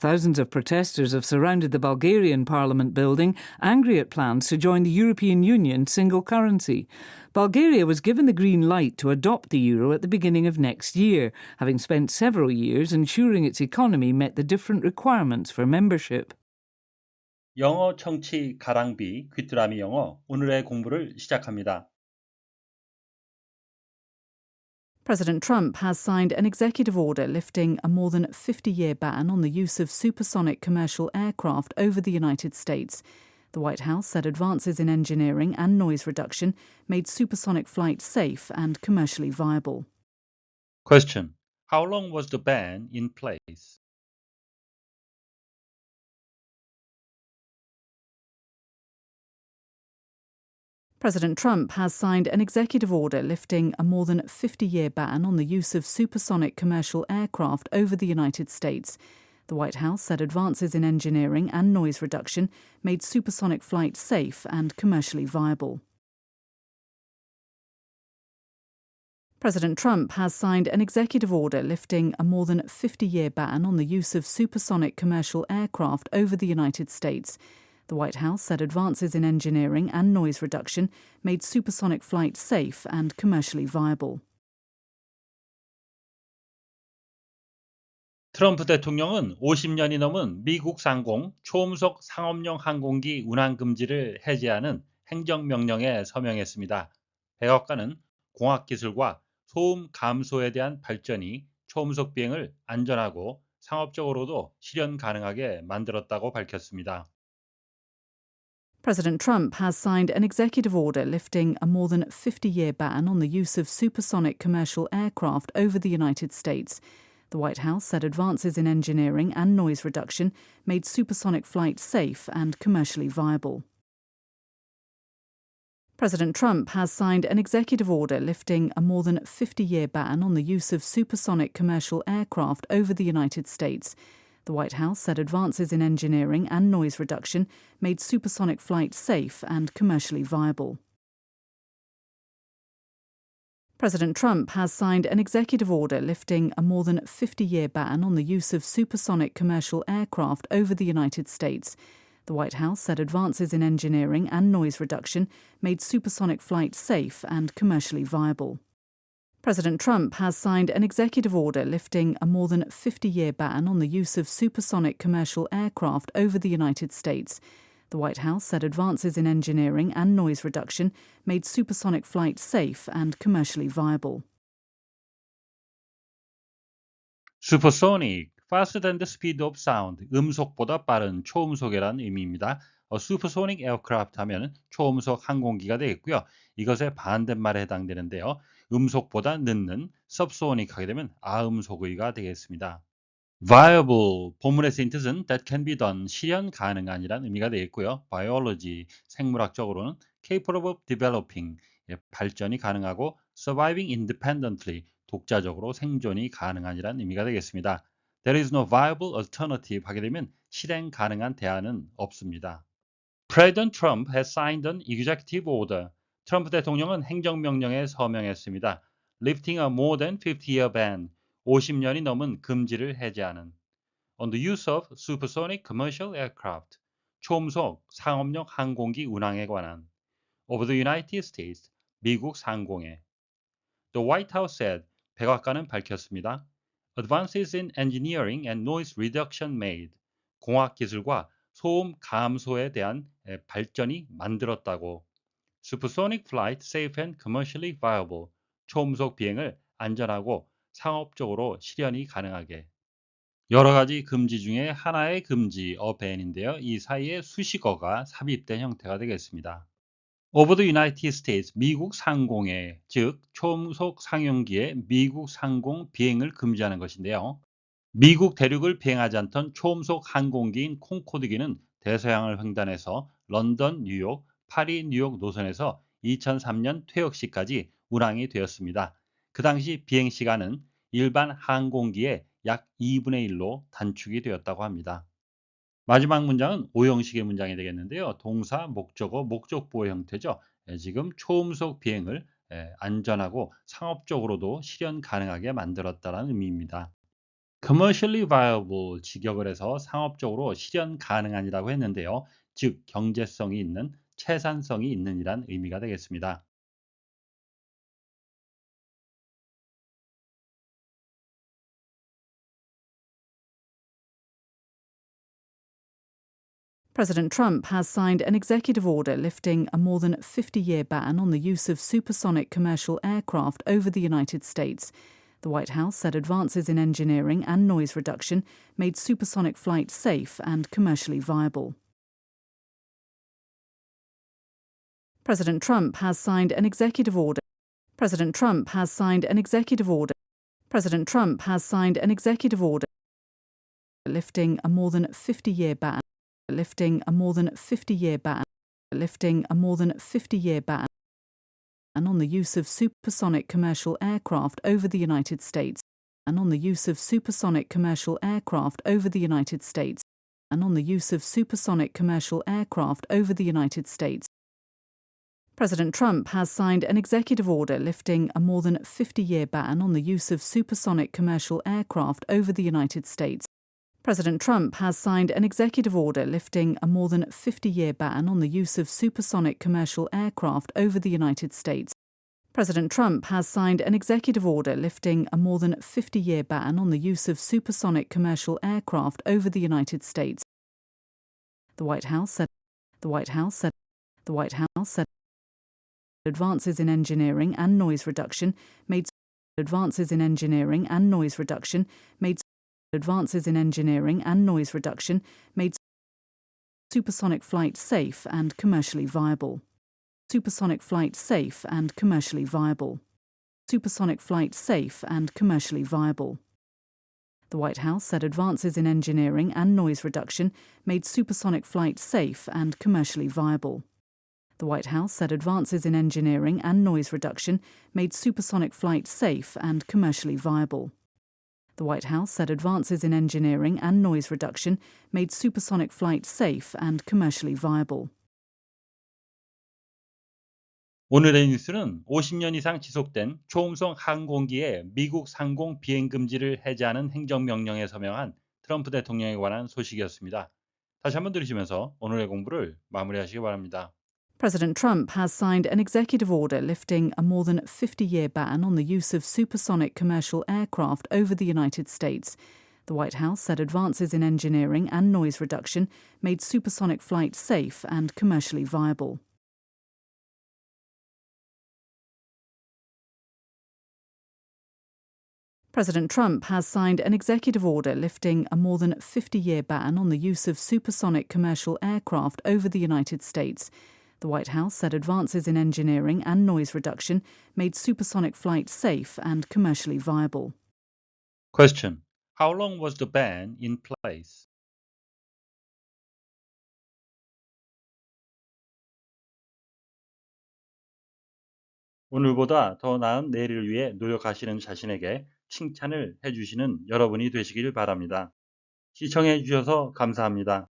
Thousands of protesters have surrounded the Bulgarian parliament building, angry at plans to join the European Union single currency. Bulgaria was given the green light to adopt the euro at the beginning of next year, having spent several years ensuring its economy met the different requirements for membership. 영어 청취 가랑비 귀뚜라미 영어 오늘의 공부를 시작합니다. President Trump has signed an executive order lifting a more than 50-year ban on the use of supersonic commercial aircraft over the United States. The White House said advances in engineering and noise reduction made supersonic flight safe and commercially viable. Question: How long was the ban in place? President Trump has signed an executive order lifting a more than 50-year ban on the use of supersonic commercial aircraft over the United States. The White House said advances in engineering and noise reduction made supersonic flight safe and commercially viable. President Trump has signed an executive order lifting a more than 50-year ban on the use of supersonic commercial aircraft over the United States. The White House said advances in engineering and noise reduction made supersonic flight safe and commercially viable. 트럼프 대통령은 50년이 넘은 미국 상공 초음속 상업용 항공기 운항 금지를 해제하는 행정명령에 서명했습니다. 백악관은 공학기술과 소음 감소에 대한 발전이 초음속 비행을 안전하고 상업적으로도 실현 가능하게 만들었다고 밝혔습니다. President Trump has signed an executive order lifting a more than 50-year ban on the use of supersonic commercial aircraft over the United States. The White House said advances in engineering and noise reduction made supersonic flight safe and commercially viable. President Trump has signed an executive order lifting a more than 50-year ban on the use of supersonic commercial aircraft over the United States. The White House said advances in engineering and noise reduction made supersonic flight safe and commercially viable. President Trump has signed an executive order lifting a more than 50-year ban on the use of supersonic commercial aircraft over the United States. The White House said advances in engineering and noise reduction made supersonic flight safe and commercially viable. President Trump has signed an executive order lifting a more than 50-year ban on the use of supersonic commercial aircraft over the United States. The White House said advances in engineering and noise reduction made supersonic flight safe and commercially viable. Supersonic, faster than the speed of sound, 음속보다 빠른 초음속이라는 의미입니다. supersonic aircraft 하면 초음속 항공기가 되겠고요. 이것의 반대말에 해당되는데요. 음속보다 늦는 subsonic 하게 되면 아음속의가 되겠습니다. viable, 본문의 쓰인 뜻은 that can be done, 실현 가능한이란 의미가 되겠고요. biology, 생물학적으로는 capable of developing, 발전이 가능하고 surviving independently, 독자적으로 생존이 가능한이란 의미가 되겠습니다. There is no viable alternative 하게 되면 실행 가능한 대안은 없습니다. President Trump has signed an executive order. 트럼프 대통령은 행정명령에 서명했습니다. Lifting a more than 50-year ban, 50년이 넘은 금지를 해제하는. On the use of supersonic commercial aircraft, 초음속 상업용 항공기 운항에 관한. Over the United States, 미국 상공에. The White House said, 백악관은 밝혔습니다. Advances in engineering and noise reduction made, 공학기술과 소음 감소에 대한 발전이 만들었다고. Supersonic flight safe and commercially viable, 초음속 비행을 안전하고 상업적으로 실현이 가능하게. 여러 가지 금지 중에 하나의 금지, a ban인데요. 이 사이에 수식어가 삽입된 형태가 되겠습니다. Over the United States, 미국 상공에, 즉 초음속 상용기의 미국 상공 비행을 금지하는 것인데요. 미국 대륙을 비행하지 않던 초음속 항공기인 콩코드기는 대서양을 횡단해서 런던, 뉴욕, 파리, 뉴욕 노선에서 2003년 퇴역 시까지 운항이 되었습니다. 그 당시 비행 시간은 일반 항공기의 약 2분의 1로 단축이 되었다고 합니다. 마지막 문장은 오형식의 문장이 되겠는데요. 동사, 목적어, 목적보호 형태죠. 지금 초음속 비행을 안전하고 상업적으로도 실현 가능하게 만들었다는 의미입니다. commercially viable 직역을 해서 상업적으로 실현 가능한이라고 했는데요. 즉 경제성이 있는, 채산성이 있는이란 의미가 되겠습니다. President Trump has signed an executive order lifting a more than 50-year ban on the use of supersonic commercial aircraft over the United States. The White House said advances in engineering and noise reduction made supersonic flight safe and commercially viable. President Trump has signed an executive order. President Trump has signed an executive order. President Trump has signed an executive order lifting a more than 50-year ban. Lifting a more than 50-year ban. Lifting a more than 50-year ban on the use of supersonic commercial aircraft over the United States. And on the use of supersonic commercial aircraft over the United States. And on the use of supersonic commercial aircraft over the United States. President Trump has signed an executive order lifting a more than 50-year ban on the use of supersonic commercial aircraft over the United States. President Trump has signed an executive order lifting a more than 50-year ban on the use of supersonic commercial aircraft over the United States. President Trump has signed an executive order lifting a more than 50-year ban on the use of supersonic commercial aircraft over the United States. The White House said advances in engineering and noise reduction made supersonic flight safe and commercially viable. Supersonic flight safe and commercially viable. Supersonic flight safe and commercially viable. The White House said advances in engineering and noise reduction made supersonic flight safe and commercially viable. The White House said advances in engineering and noise reduction made supersonic flight safe and commercially viable. The White House said advances in engineering and noise reduction made supersonic flight safe and commercially viable. 오늘의 뉴스는 50년 이상 지속된 초음속 항공기의 미국 상공 비행 금지를 해제하는 행정명령에 서명한 트럼프 대통령에 관한 소식이었습니다. 다시 한번 들으시면서 오늘의 공부를 마무리하시기 바랍니다. President Trump has signed an executive order lifting a more than 50-year ban on the use of supersonic commercial aircraft over the United States. The White House said advances in engineering and noise reduction made supersonic flight safe and commercially viable. President Trump has signed an executive order lifting a more than 50-year ban on the use of supersonic commercial aircraft over the United States. The White House said advances in engineering and noise reduction made supersonic flight safe and commercially viable. Question. How long was the ban in place? 오늘보다 더 나은 내일을 위해 노력하시는 자신에게 칭찬을 해주시는 여러분이 되시길 바랍니다. 시청해 주셔서 감사합니다.